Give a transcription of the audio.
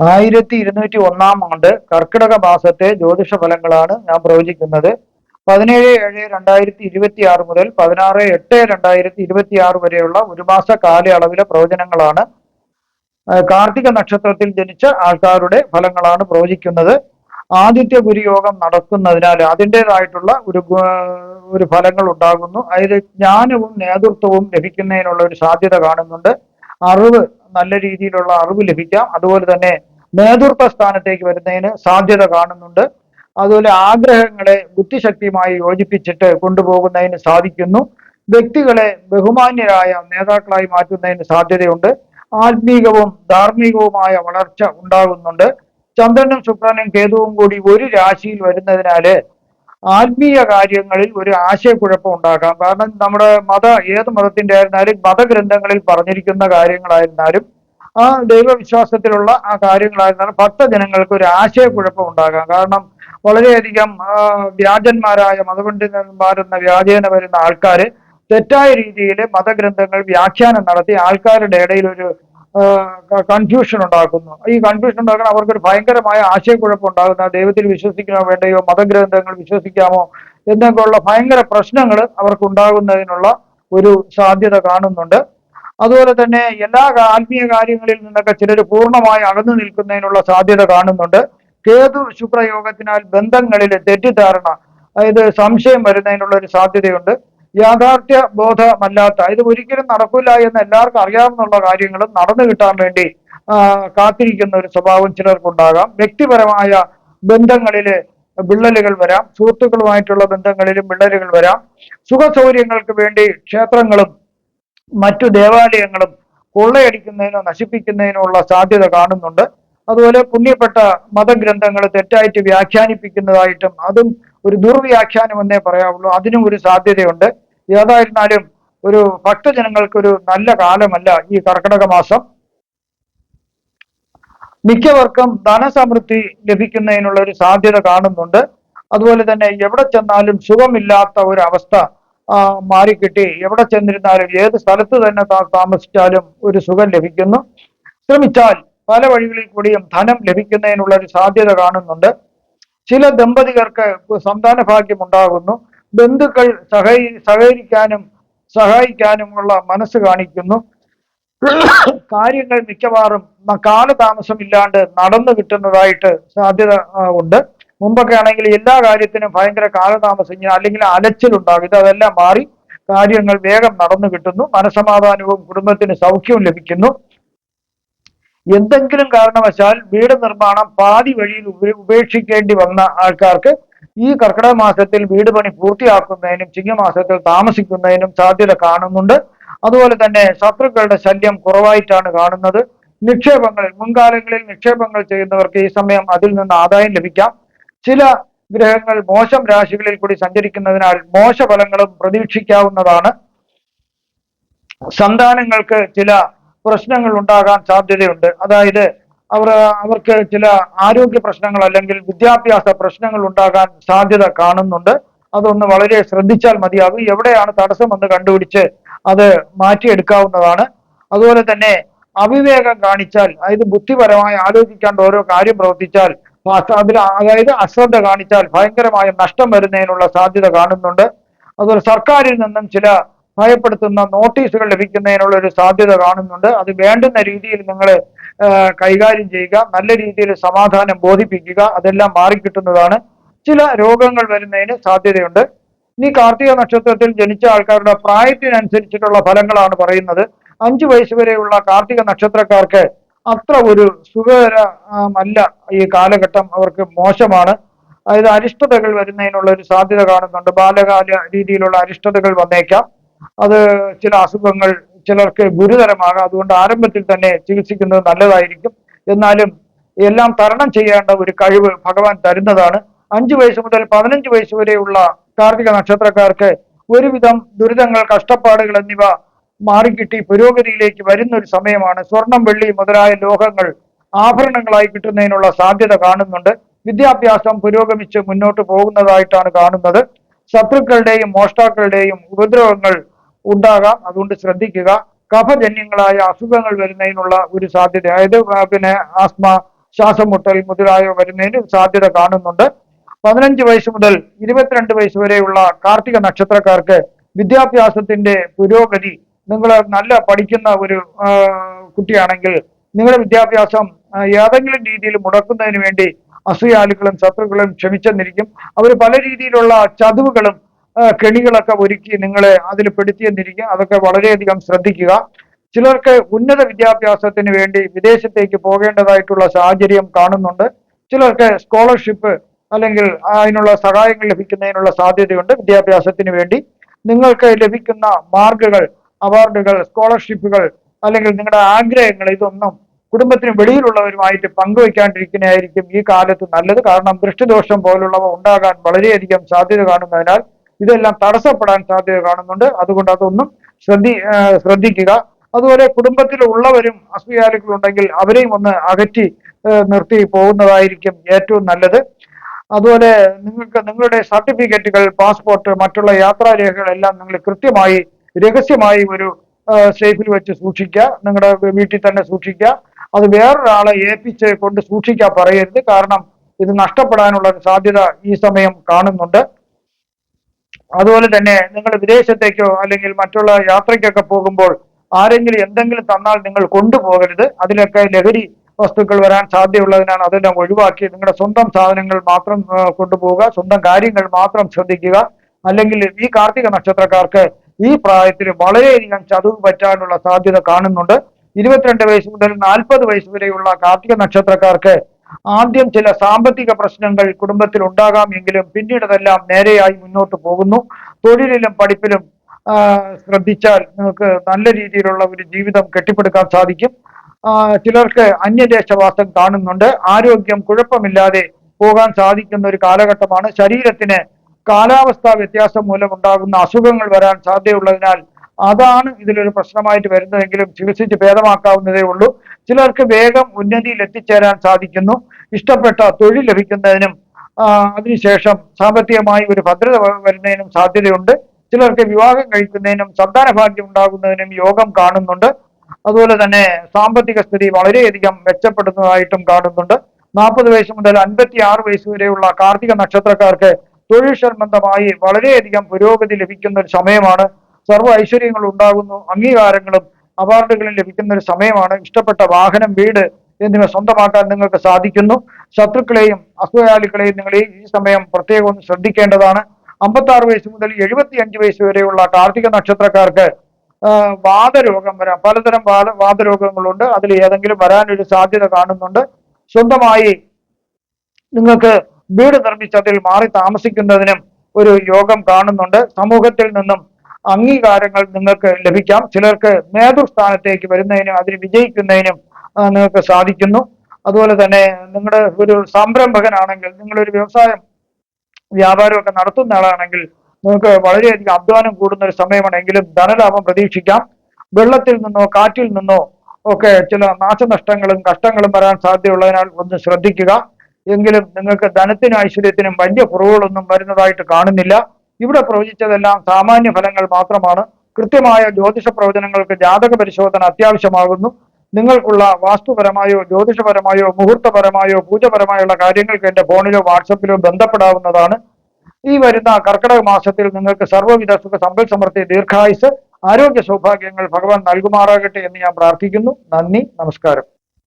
1201 കർക്കിടക മാസത്തെ ജ്യോതിഷ ഫലങ്ങളാണ് ഞാൻ പ്രവചിക്കുന്നത്. 17/7/2026 മുതൽ 16/8/2026 വരെയുള്ള ഒരു മാസ കാലയളവിലെ പ്രവചനങ്ങളാണ്. കാർത്തിക നക്ഷത്രത്തിൽ ജനിച്ച ആൾക്കാരുടെ ഫലങ്ങളാണ് പ്രവചിക്കുന്നത്. ആദിത്യ ഗുരുയോഗം നടക്കുന്നതിനാൽ അതിൻ്റെതായിട്ടുള്ള ഒരു ഫലങ്ങൾ ഉണ്ടാകുന്നു. അതായത് ജ്ഞാനവും നേതൃത്വവും ലഭിക്കുന്നതിനുള്ള ഒരു സാധ്യത കാണുന്നുണ്ട്. അറിവ്, നല്ല രീതിയിലുള്ള അറിവ് ലഭിക്കാം. അതുപോലെ തന്നെ നേതൃത്വ സ്ഥാനത്തേക്ക് വരുന്നതിന് സാധ്യത കാണുന്നുണ്ട്. അതുപോലെ ആഗ്രഹങ്ങളെ ബുദ്ധിശക്തിയുമായി യോജിപ്പിച്ചിട്ട് കൊണ്ടുപോകുന്നതിന് സാധിക്കുന്നു. വ്യക്തികളെ ബഹുമാന്യരായ നേതാക്കളായി മാറ്റുന്നതിന് സാധ്യതയുണ്ട്. ആത്മീകവും ധാർമ്മികവുമായ വളർച്ച ഉണ്ടാകുന്നുണ്ട്. ചന്ദ്രനും ശുക്രനും കേതുവും കൂടി ഒരു രാശിയിൽ വരുന്നതിനാല് ആത്മീയ കാര്യങ്ങളിൽ ഒരു ആശയക്കുഴപ്പം ഉണ്ടാകാം. കാരണം നമ്മുടെ ഏത് മതത്തിന്റെ ആയിരുന്നാലും മതഗ്രന്ഥങ്ങളിൽ പറഞ്ഞിരിക്കുന്ന കാര്യങ്ങളായിരുന്നാലും ആ ദൈവവിശ്വാസത്തിലുള്ള ആ കാര്യങ്ങളായിരുന്നാലും ഭക്തജനങ്ങൾക്ക് ഒരു ആശയക്കുഴപ്പം ഉണ്ടാകാം. കാരണം വളരെയധികം വ്യാജന്മാരായ മതപണ്ഡിതന്മാരെന്ന വ്യാജേന വരുന്ന ആൾക്കാര് തെറ്റായ രീതിയിൽ മതഗ്രന്ഥങ്ങൾ വ്യാഖ്യാനം നടത്തി ആൾക്കാരുടെ ഇടയിൽ ഒരു കൺഫ്യൂഷൻ ഉണ്ടാക്കുന്നു. ഈ കൺഫ്യൂഷൻ ഉണ്ടാക്കാൻ അവർക്കൊരു ഭയങ്കരമായ ആശയക്കുഴപ്പം ഉണ്ടാകുന്ന ദൈവത്തിൽ വിശ്വസിക്കണോ വേണ്ടയോ, മതഗ്രന്ഥങ്ങൾ വിശ്വസിക്കാമോ എന്നൊക്കെയുള്ള ഭയങ്കര പ്രശ്നങ്ങൾ അവർക്കുണ്ടാകുന്നതിനുള്ള ഒരു സാധ്യത കാണുന്നുണ്ട്. അതുപോലെ തന്നെ എല്ലാ ആത്മീയ കാര്യങ്ങളിൽ നിന്നൊക്കെ ചിലർ പൂർണ്ണമായി അകന്നു നിൽക്കുന്നതിനുള്ള സാധ്യത കാണുന്നുണ്ട്. കേതു ശുക്രയോഗത്തിനാൽ ബന്ധങ്ങളിൽ തെറ്റിദ്ധാരണ, അതായത് സംശയം വരുന്നതിനുള്ള ഒരു സാധ്യതയുണ്ട്. യാഥാർത്ഥ്യ ബോധമല്ലാത്ത, ഇത് ഒരിക്കലും നടക്കില്ല എന്ന് എല്ലാവർക്കും അറിയാവുന്ന കാര്യങ്ങളും നടന്നു കിട്ടാൻ വേണ്ടി കാത്തിരിക്കുന്ന ഒരു സ്വഭാവം ചിലർക്കുണ്ടാകാം. വ്യക്തിപരമായ ബന്ധങ്ങളില് വിള്ളലുകൾ വരാം. സുഹൃത്തുക്കളുമായിട്ടുള്ള ബന്ധങ്ങളിലും വിള്ളലുകൾ വരാം. സുഖസൗകര്യങ്ങൾക്ക് വേണ്ടി ക്ഷേത്രങ്ങളും മറ്റു ദേവാലയങ്ങളും കൊള്ളയടിക്കുന്നതിനോ നശിപ്പിക്കുന്നതിനോ ഉള്ള സാധ്യത കാണുന്നുണ്ട്. അതുപോലെ പുണ്യപ്പെട്ട മതഗ്രന്ഥങ്ങൾ തെറ്റായിട്ട് വ്യാഖ്യാനിപ്പിക്കുന്നതായിട്ടും അതും ഒരു ദുർവ്യാഖ്യാനം എന്നേ പറയാവുള്ളൂ. അതിനും ഒരു സാധ്യതയുണ്ട്. ഏതായിരുന്നാലും ഒരു ഭക്തജനങ്ങൾക്ക് ഒരു നല്ല കാലമല്ല ഈ കർക്കിടക മാസം. മിക്കവർക്കും ധനസമൃദ്ധി ലഭിക്കുന്നതിനുള്ള ഒരു സാധ്യത കാണുന്നുണ്ട്. അതുപോലെ തന്നെ എവിടെ ചെന്നാലും സുഖമില്ലാത്ത ഒരു അവസ്ഥ മാറിക്കിട്ടി. എവിടെ ചെന്നിരുന്നാലും ഏത് സ്ഥലത്ത് തന്നെ താമസിച്ചാലും ഒരു സുഖം ലഭിക്കുന്നു. ശ്രമിച്ചാൽ പല വഴികളിൽ കൂടിയും ധനം ലഭിക്കുന്നതിനുള്ള ഒരു സാധ്യത കാണുന്നുണ്ട്. ചില ദമ്പതികർക്ക് സന്താന ഭാഗ്യം ഉണ്ടാകുന്നു. ബന്ധുക്കൾ സഹായിക്കാനുമുള്ള മനസ്സ് കാണിക്കുന്നു. കാര്യങ്ങൾ മിക്കവാറും കാലതാമസമില്ലാണ്ട് നടന്നു കിട്ടുന്നതായിട്ട് സാധ്യത ഉണ്ട്. മുമ്പൊക്കെ ആണെങ്കിൽ എല്ലാ കാര്യത്തിനും ഭയങ്കര കാലതാമസം അല്ലെങ്കിൽ അലച്ചിലുണ്ടാകും. ഇതെല്ലാം മാറി കാര്യങ്ങൾ വേഗം നടന്നു കിട്ടുന്നു. മനസമാധാനവും കുടുംബത്തിന് സൗഖ്യവും ലഭിക്കുന്നു. എന്തെങ്കിലും കാരണവശാൽ വീട് നിർമ്മാണം പാതി വഴിയിൽ ഉപേക്ഷിക്കേണ്ടി വന്ന ആൾക്കാർക്ക് ഈ കർക്കിടക മാസത്തിൽ വീട് പണി പൂർത്തിയാക്കുന്നതിനും ചിങ്ങമാസത്തിൽ താമസിക്കുന്നതിനും സാധ്യത കാണുന്നുണ്ട്. അതുപോലെ തന്നെ ശത്രുക്കളുടെ ശല്യം കുറവായിട്ടാണ് കാണുന്നത്. മുൻകാലങ്ങളിൽ നിക്ഷേപങ്ങൾ ചെയ്യുന്നവർക്ക് ഈ സമയം അതിൽ നിന്ന് ആദായം ലഭിക്കാം. ചില ഗ്രഹങ്ങൾ മോശം രാശികളിൽ കൂടി സഞ്ചരിക്കുന്നതിനാൽ മോശഫലങ്ങളും പ്രതീക്ഷിക്കാവുന്നതാണ്. സന്താനങ്ങൾക്ക് ചില പ്രശ്നങ്ങൾ ഉണ്ടാകാൻ സാധ്യതയുണ്ട്. അതായത് അവർക്ക് ചില ആരോഗ്യ പ്രശ്നങ്ങൾ അല്ലെങ്കിൽ വിദ്യാഭ്യാസ പ്രശ്നങ്ങൾ ഉണ്ടാകാൻ സാധ്യത കാണുന്നുണ്ട്. അതൊന്ന് വളരെ ശ്രദ്ധിച്ചാൽ മതിയാകും. എവിടെയാണ് തടസ്സമെന്ന് കണ്ടുപിടിച്ച് അത് മാറ്റിയെടുക്കാവുന്നതാണ്. അതുപോലെ തന്നെ അവിവേകം കാണിച്ചാൽ, അതായത് ബുദ്ധിപരമായി ആലോചിക്കാണ്ട് ഓരോ കാര്യം പ്രവർത്തിച്ചാൽ, അതായത് അശ്രദ്ധ കാണിച്ചാൽ ഭയങ്കരമായ നഷ്ടം വരുന്നതിനുള്ള സാധ്യത കാണുന്നുണ്ട്. അതുപോലെ സർക്കാരിൽ നിന്നും ചില ഭയപ്പെടുത്തുന്ന നോട്ടീസുകൾ ലഭിക്കുന്നതിനുള്ള ഒരു സാധ്യത കാണുന്നുണ്ട്. അത് വേണ്ടുന്ന രീതിയിൽ നിങ്ങൾ കൈകാര്യം ചെയ്യുക. നല്ല രീതിയിൽ സമാധാനം ബോധിപ്പിക്കുക. അതെല്ലാം മാറിക്കിട്ടുന്നതാണ്. ചില രോഗങ്ങൾ വരുന്നതിന് സാധ്യതയുണ്ട്. ഇനി കാർത്തിക നക്ഷത്രത്തിൽ ജനിച്ച ആൾക്കാരുടെ പ്രായത്തിനനുസരിച്ചിട്ടുള്ള ഫലങ്ങളാണ് പറയുന്നത്. 5 വയസ്സ് വരെയുള്ള കാർത്തിക നക്ഷത്രക്കാർക്ക് അത്ര ഒരു സുഖകരമല്ല ഈ കാലഘട്ടം. അവർക്ക് മോശമാണ്. അതായത് അരിഷ്ടതകൾ വരുന്നതിനുള്ള ഒരു സാധ്യത കാണുന്നുണ്ട്. ബാലകാല രീതിയിലുള്ള അരിഷ്ടതകൾ വന്നേക്കാം. അത് ചില അസുഖങ്ങൾ ചിലർക്ക് ഗുരുതരമാകാം. അതുകൊണ്ട് ആരംഭത്തിൽ തന്നെ ചികിത്സിക്കുന്നത് നല്ലതായിരിക്കും. എന്നാലും എല്ലാം തരണം ചെയ്യേണ്ട ഒരു കഴിവ് ഭഗവാൻ തരുന്നതാണ്. 5 വയസ്സ് മുതൽ 15 വയസ്സ് വരെയുള്ള കാർത്തിക നക്ഷത്രക്കാർക്ക് ഒരുവിധം ദുരിതങ്ങൾ, കഷ്ടപ്പാടുകൾ എന്നിവ മാറിക്കിട്ടി പുരോഗതിയിലേക്ക് വരുന്ന ഒരു സമയമാണ്. സ്വർണം, വെള്ളി മുതലായ ലോഹങ്ങൾ ആഭരണങ്ങളായി കിട്ടുന്നതിനുള്ള സാധ്യത കാണുന്നുണ്ട്. വിദ്യാഭ്യാസം പുരോഗമിച്ച് മുന്നോട്ട് പോകുന്നതായിട്ടാണ് കാണുന്നത്. ശത്രുക്കളുടെയും മോഷ്ടാക്കളുടെയും ഉപദ്രവങ്ങൾ ഉണ്ടാകാം. അതുകൊണ്ട് ശ്രദ്ധിക്കുക. കഫജന്യങ്ങളായ അസുഖങ്ങൾ വരുന്നതിനുള്ള ഒരു സാധ്യത, അതായത് ആസ്മ, ശ്വാസം മുട്ടൽ മുതലായവ വരുന്നതിന് സാധ്യത കാണുന്നുണ്ട്. 15 വയസ്സ് മുതൽ 22 വയസ്സ് വരെയുള്ള കാർത്തിക നക്ഷത്രക്കാർക്ക് വിദ്യാഭ്യാസത്തിന്റെ പുരോഗതി, നിങ്ങൾ നല്ല പഠിക്കുന്ന ഒരു കുട്ടിയാണെങ്കിൽ നിങ്ങളുടെ വിദ്യാഭ്യാസം ഏതെങ്കിലും രീതിയിൽ മുടക്കുന്നതിന് വേണ്ടി അസൂയാലുക്കളും ശത്രുക്കളും ക്ഷമിച്ചെന്നിരിക്കും. അവർ പല രീതിയിലുള്ള ചതിവുകളും കെണികളൊക്കെ ഒരുക്കി നിങ്ങളെ അതിൽ പെടുത്തിയെന്നിരിക്കും. അതൊക്കെ വളരെയധികം ശ്രദ്ധിക്കുക. ചിലർക്ക് ഉന്നത വിദ്യാഭ്യാസത്തിന് വേണ്ടി വിദേശത്തേക്ക് പോകേണ്ടതായിട്ടുള്ള സാഹചര്യം കാണുന്നുണ്ട്. ചിലർക്ക് സ്കോളർഷിപ്പ് അല്ലെങ്കിൽ അതിനുള്ള സഹായങ്ങൾ ലഭിക്കുന്നതിനുള്ള സാധ്യതയുണ്ട്. വിദ്യാഭ്യാസത്തിന് വേണ്ടി നിങ്ങൾക്ക് ലഭിക്കുന്ന മാർക്കുകൾ, അവാർഡുകൾ, സ്കോളർഷിപ്പുകൾ അല്ലെങ്കിൽ നിങ്ങളുടെ ആഗ്രഹങ്ങൾ ഇതൊന്നും കുടുംബത്തിന് വെളിയിലുള്ളവരുമായിട്ട് പങ്കുവയ്ക്കാണ്ടിരിക്കുന്നതായിരിക്കും ഈ കാലത്ത് നല്ലത്. കാരണം ദൃഷ്ടിദോഷം പോലുള്ളവ ഉണ്ടാകാൻ വളരെയധികം സാധ്യത കാണുന്നതിനാൽ ഇതെല്ലാം തടസ്സപ്പെടാൻ സാധ്യത കാണുന്നുണ്ട്. അതുകൊണ്ട് അതൊന്നും ശ്രദ്ധിക്കുക. അതുപോലെ കുടുംബത്തിലുള്ളവരും അസൂയാലുക്കളുണ്ടെങ്കിൽ അവരെയും ഒന്ന് അകറ്റി നിർത്തി പോകുന്നതായിരിക്കും ഏറ്റവും നല്ലത്. അതുപോലെ നിങ്ങൾക്ക് നിങ്ങളുടെ സർട്ടിഫിക്കറ്റുകൾ, പാസ്പോർട്ട്, മറ്റുള്ള യാത്രാരേഖകളെല്ലാം നിങ്ങൾ കൃത്യമായി രഹസ്യമായി ഒരു സേഫിൽ വെച്ച് സൂക്ഷിക്കുക. നിങ്ങളുടെ വീട്ടിൽ തന്നെ സൂക്ഷിക്കുക. അത് വേറൊരാളെ ഏൽപ്പിച്ച് കൊണ്ട് സൂക്ഷിക്കാൻ പറയരുത്. കാരണം ഇത് നഷ്ടപ്പെടാനുള്ള സാധ്യത ഈ സമയം കാണുന്നുണ്ട്. അതുപോലെ തന്നെ നിങ്ങൾ വിദേശത്തേക്കോ അല്ലെങ്കിൽ മറ്റുള്ള യാത്രയ്ക്കൊക്കെ പോകുമ്പോൾ ആരെങ്കിലും എന്തെങ്കിലും തന്നാൽ നിങ്ങൾ കൊണ്ടുപോകരുത്. അതിലൊക്കെ ലഹരി വസ്തുക്കൾ വരാൻ സാധ്യതയുള്ളതിനാണ് അതെല്ലാം ഒഴിവാക്കി നിങ്ങളുടെ സ്വന്തം സാധനങ്ങൾ മാത്രം കൊണ്ടുപോവുക. സ്വന്തം കാര്യങ്ങൾ മാത്രം ശ്രദ്ധിക്കുക. അല്ലെങ്കിൽ ഈ കാർത്തിക നക്ഷത്രക്കാർക്ക് ഈ പ്രായത്തിൽ വളരെയധികം ചതുവ് പറ്റാനുള്ള സാധ്യത കാണുന്നുണ്ട്. 22 വയസ്സ് മുതൽ 40 വയസ്സ് വരെയുള്ള കാർത്തിക നക്ഷത്രക്കാർക്ക് ആദ്യം ചില സാമ്പത്തിക പ്രശ്നങ്ങൾ കുടുംബത്തിൽ ഉണ്ടാകാം എങ്കിലും പിന്നീട് അതെല്ലാം നേരെയായി മുന്നോട്ട് പോകുന്നു. തൊഴിലിലും പഠിപ്പിലും ശ്രദ്ധിച്ചാൽ നിങ്ങൾക്ക് നല്ല രീതിയിലുള്ള ഒരു ജീവിതം കെട്ടിപ്പടുക്കാൻ സാധിക്കും. ചിലർക്ക് അന്യദേശവാസം കാണുന്നുണ്ട്. ആരോഗ്യം കുഴപ്പമില്ലാതെ പോകാൻ സാധിക്കുന്ന ഒരു കാലഘട്ടമാണ്. ശരീരത്തിന് കാലാവസ്ഥാ വ്യത്യാസം മൂലമുണ്ടാകുന്ന അസുഖങ്ങൾ വരാൻ സാധ്യതയുള്ളതിനാൽ അതാണ് ഇതിലൊരു പ്രശ്നമായിട്ട് വരുന്നതെങ്കിലും ചികിത്സിച്ച് ഭേദമാക്കാവുന്നതേ ഉള്ളൂ. ചിലർക്ക് വേഗം ഉന്നതിയിൽ എത്തിച്ചേരാൻ സാധിക്കുന്നു. ഇഷ്ടപ്പെട്ട തൊഴിൽ ലഭിക്കുന്നതിനും അതിനുശേഷം സാമ്പത്തികമായി ഒരു ഭദ്രത വരുന്നതിനും സാധ്യതയുണ്ട്. ചിലർക്ക് വിവാഹം കഴിക്കുന്നതിനും സന്താന ഭാഗ്യം ഉണ്ടാകുന്നതിനും യോഗം കാണുന്നുണ്ട്. അതുപോലെ തന്നെ സാമ്പത്തിക സ്ഥിതി വളരെയധികം മെച്ചപ്പെടുന്നതായിട്ടും കാണുന്നുണ്ട്. 40 വയസ്സ് മുതൽ 56 വയസ്സ് വരെയുള്ള കാർത്തിക നക്ഷത്രക്കാർക്ക് തൊഴിൽ സംബന്ധമായി വളരെയധികം പുരോഗതി ലഭിക്കുന്ന ഒരു സമയമാണ്. സർവ്വ ഐശ്വര്യങ്ങൾ ഉണ്ടാകുന്നു. അംഗീകാരങ്ങളും അവാർഡുകളും ലഭിക്കുന്ന ഒരു സമയമാണ്. ഇഷ്ടപ്പെട്ട വാഹനം, വീട് എന്നിവ സ്വന്തമാക്കാൻ നിങ്ങൾക്ക് സാധിക്കുന്നു. ശത്രുക്കളെയും അസൂയാലുക്കളെയും നിങ്ങൾ ഈ സമയം പ്രത്യേകം ഒന്ന് ശ്രദ്ധിക്കേണ്ടതാണ്. 56 വയസ്സ് മുതൽ 75 വയസ്സ് വരെയുള്ള കാർത്തിക നക്ഷത്രക്കാർക്ക് വാതരോഗം വരാം. പലതരം വാതരോഗങ്ങളുണ്ട്. അതിൽ ഏതെങ്കിലും വരാനൊരു സാധ്യത കാണുന്നുണ്ട്. സ്വന്തമായി നിങ്ങൾക്ക് വീട് നിർമ്മിച്ച് അതിൽ മാറി താമസിക്കുന്നതിനും ഒരു യോഗം കാണുന്നുണ്ട്. സമൂഹത്തിൽ നിന്നും അംഗീകാരങ്ങൾ നിങ്ങൾക്ക് ലഭിക്കാം. ചിലർക്ക് നേതൃസ്ഥാനത്തേക്ക് വരുന്നതിനും അതിന് വിജയിക്കുന്നതിനും നിങ്ങൾക്ക് സാധിക്കുന്നു. അതുപോലെ തന്നെ നിങ്ങളുടെ ഒരു സംരംഭകനാണെങ്കിൽ, നിങ്ങളൊരു വ്യാപാരമൊക്കെ നടത്തുന്ന ആളാണെങ്കിൽ നിങ്ങൾക്ക് വളരെയധികം അധ്വാനം കൂടുന്ന ഒരു സമയമാണെങ്കിലും ധനലാഭം പ്രതീക്ഷിക്കാം. വെള്ളത്തിൽ നിന്നോ കാറ്റിൽ നിന്നോ ഒക്കെ ചില നാശനഷ്ടങ്ങളും കഷ്ടങ്ങളും വരാൻ സാധ്യതയുള്ളതിനാൽ ഒന്ന് ശ്രദ്ധിക്കുക. എങ്കിലും നിങ്ങൾക്ക് ധനത്തിനും ഐശ്വര്യത്തിനും വലിയ കുറവുകളൊന്നും വരുന്നതായിട്ട് കാണുന്നില്ല. ഇവിടെ പ്രവചിച്ചതെല്ലാം സാമാന്യ ഫലങ്ങൾ മാത്രമാണ്. കൃത്യമായ ജ്യോതിഷ പ്രവചനങ്ങൾക്ക് ജാതക പരിശോധന അത്യാവശ്യമാകുന്നു. നിങ്ങൾക്കുള്ള വാസ്തുപരമായോ ജ്യോതിഷപരമായോ മുഹൂർത്തപരമായോ പൂജപരമായുള്ള കാര്യങ്ങൾക്ക് എന്റെ ഫോണിലോ വാട്സപ്പിലോ ബന്ധപ്പെടാവുന്നതാണ്. ഈ വരുന്ന കർക്കിടക മാസത്തിൽ നിങ്ങൾക്ക് സർവ്വവിധ സുഖ സമ്പൽ സമൃദ്ധി, ദീർഘായുസ്, ആരോഗ്യ സൗഭാഗ്യങ്ങൾ ഭഗവാൻ നൽകുമാറാകട്ടെ എന്ന് ഞാൻ പ്രാർത്ഥിക്കുന്നു. നന്ദി, നമസ്കാരം.